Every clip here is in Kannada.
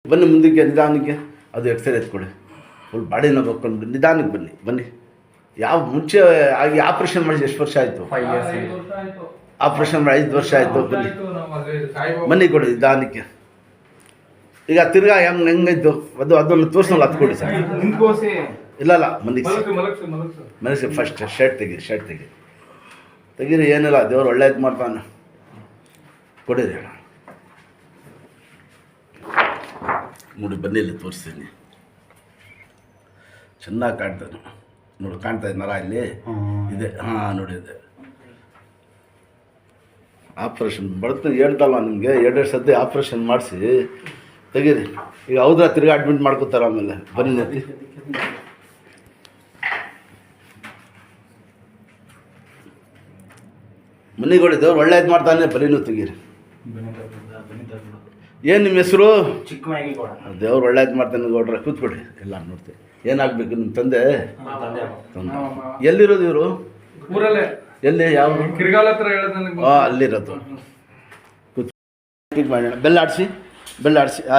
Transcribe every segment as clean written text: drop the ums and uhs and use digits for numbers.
ಬನ್ನಿ ಮುಂದಕ್ಕೆ ನಿಧಾನಕ್ಕೆ. ಅದು ಎಕ್ಸ್ರೇ ಎತ್ಕೊಡಿ. ಫುಲ್ ಬಾಡಿನ ಬಕ್ಕೊಂಡು ನಿಧಾನಕ್ಕೆ ಬನ್ನಿ ಬನ್ನಿ. ಯಾವ ಮುಂಚೆ ಆಗಿ ಆಪ್ರೇಷನ್ ಮಾಡಿ ಎಷ್ಟು ವರ್ಷ ಆಯಿತು? ಆಪ್ರೇಷನ್ ಮಾಡಿ 5 ವರ್ಷ ಆಯಿತು. ಬನ್ನಿ ಬನ್ನಿ ಕೊಡಿ ನಿಧಾನಕ್ಕೆ. ಈಗ ತಿರ್ಗಾ ಹೆಂಗಾಯ್ತು ಅದನ್ನು ತೋರಿಸಲ್ಲ ಅದು ಕೊಡಿ ಸರ್. ಇಲ್ಲ ಮನಸ್ಸು ಫಸ್ಟ್ ಶರ್ಟ್ ತೆಗಿ ತೆಗೀರಿ. ಏನಿಲ್ಲ, ದೇವ್ರು ಒಳ್ಳೇದು ಮಾಡ್ತಾನೆ. ಕೊಡಿರಿ ಅಣ್ಣ. ನೋಡಿ ಬನ್ನಿ, ಇಲ್ಲಿ ತೋರಿಸ್ತೀನಿ. ಚೆನ್ನಾಗಿ ಕಾಣ್ತಾನೆ ನೋಡಿ. ಕಾಣ್ತಾ ಇದ್ನಲ್ಲ ಇಲ್ಲಿ ಇದೆ. ಹಾಂ ನೋಡಿ ಇದೆ. ಆಪ್ರೇಷನ್ ಬರ್ತದೆ ಹೇಳ್ತಲ್ಲ ನಿಮಗೆ. 2 ಸತಿ ಆಪ್ರೇಷನ್ ಮಾಡಿಸಿ ತೆಗೀರಿ. ಈಗ ಹೌದಾ ತಿರ್ಗಿ ಅಡ್ಮಿಟ್ ಮಾಡ್ಕೋತಾರೆ. ಆಮೇಲೆ ಬನ್ನಿ ನತಿ ಮನೆಗಳು ದೇವ್ರು ಒಳ್ಳೇದು ಮಾಡ್ತಾನೆ. ಬರೀನು ತೆಗೀರಿ. ಏನು ನಿಮ್ಮ ಹೆಸರು? ದೇವ್ರು ಒಳ್ಳೇದು ಮಾಡ್ತಾನೆ ಗೌಡ್ರೆ. ಕೂತ್ಕೊಡಿ. ಎಲ್ಲ ನೋಡ್ತೀವಿ. ಏನಾಗಬೇಕು ನಿಮ್ಮ ತಂದೆ? ಎಲ್ಲಿರೋದು ಇವರು? ಊರಲ್ಲೇ. ಎಲ್ಲಿ? ಯಾವ? ಕಿರ್ಗಾಲ ಹತ್ರ ಹೇಳೋದನ್ನ. ಅಲ್ಲಿರೋದು. ಮಾಡೋಣ. ಬೆಲ್ಲಾಡಿಸಿ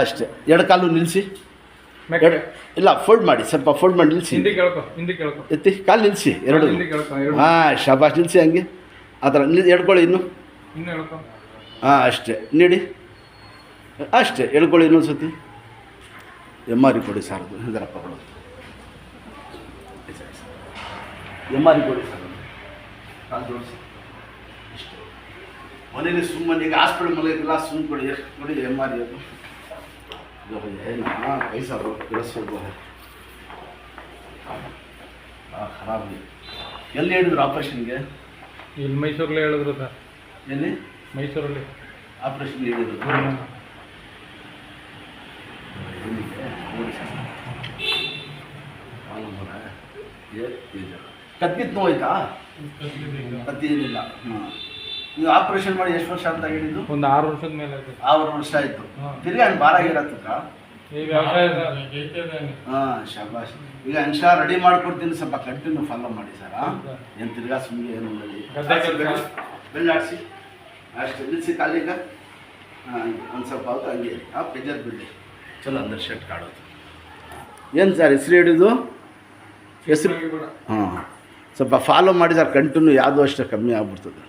ಅಷ್ಟೇ. 2 ಕಾಲು ನಿಲ್ಲಿಸಿ. ಇಲ್ಲ, ಫೋಲ್ಡ್ ಮಾಡಿ, ಸ್ವಲ್ಪ ಫೋಲ್ಡ್ ಮಾಡಿ ನಿಲ್ಲಿಸಿ. ಎತ್ತಿ ಕಾಲು ನಿಲ್ಲಿಸಿ. 2. ಹಾಂ, ಶಾಬಾಷ್. ನಿಲ್ಲಿಸಿ ಹಂಗೆ. ಆ ಥರ ಎಡ್ಕೊಳ್ಳಿ. ಇನ್ನು ಹಾಂ ಅಷ್ಟೇ. ನೀಡಿ ಅಷ್ಟೇ. ಎಡ್ಕೊಳ್ಳಿ ಇನ್ನೊಂದು ಸತಿ. ಎಮ್ಮಾರಿ ಕೊಡಿ ಸರ್. ಅದು ಇದರಪ್ಪ ಕೊಡೋದು. ಎಮ್ಮಾರಿ ಕೊಡಿ ಸರ್. ಕಾಲು ತೋರಿಸಿ. ಇಷ್ಟೇ. ಮನೇಲಿ ಸುಮ್ಮನೆ ಈಗ ಹಾಸ್ಪಿಟಲ್ ಮನೆಗೆಲ್ಲ ಸುಮ್ಮನೆ ಕೊಡಿ. ನೋಡಿ ಎಮ್ಮಾರಿ ಅದು. ಹಾಂ ಪೈಸಾ ಇಳಿಸೋದು. ಖರಾಬ್. ಎಲ್ಲಿ ಹೇಳಿದ್ರು ಆಪ್ರೇಷನ್ಗೆ? ಇಲ್ಲಿ ಮೈಸೂರಲ್ಲಿ ಹೇಳಿದ್ರು ಸರ್. ಎಲ್ಲಿ? ಮೈಸೂರಲ್ಲಿ ಆಪ್ರೇಷನ್ ಹೇಳಿದ್ರು. ಕತ್ತಿತ್ತು ನೋಯ್ತಾ? ಕತ್ತಿ ಏನಿಲ್ಲ. ಹಾಂ, ನೀವು ಆಪ್ರೇಷನ್ ಮಾಡಿ ಎಷ್ಟು ವರ್ಷ ಅಂತ ಹೇಳಿದ್ದು? ಒಂದು 6 ವರ್ಷದ ಮೇಲೆ ಆಯ್ತು. 6 ವರ್ಷ ಆಯಿತು. ತಿರ್ಗಿ ಹಂಗೆ ಭಾರ ಆಗಿರತ್ತಕ್ಕ? ಹಾಂ, ಶಾಬಾಷ್. ಈಗ ಅನ್ಷ ರೆಡಿ ಮಾಡ್ಕೊಡ್ತೀನಿ. ಸ್ವಲ್ಪ ಕಂಟಿನ್ಯೂ ಫಾಲೋ ಮಾಡಿ ಸರ್. ಏನು ತಿರ್ಗಾ ಸುಮ್ಮನೆ ಏನು ಬೆಳ್ಳಾಡಿಸಿ ಅಷ್ಟೇ. ನಿಲ್ಲಿಸಿ ಕಾಲಿಗ. ಹಾಂ, ಒಂದು ಸ್ವಲ್ಪ ಹೊತ್ತು ಹಂಗೆ. ಪ್ರೆಜರ್ ಬಿಡಿ. ಚಲೋ ಅಂದ್ರೆ ಶರ್ಟ್ ಕಾಡೋದು. ಏನು ಸರ್ ಹೆಸರು ಹಿಡಿದು? ಹೆಸರು? ಹಾಂ, ಸ್ವಲ್ಪ ಫಾಲೋ ಮಾಡಿ ಸರ್. ಕಂಟಿನ್ಯೂ ಯಾವುದೋ ಅಷ್ಟೇ ಕಮ್ಮಿ ಆಗ್ಬಿಡ್ತದೆ.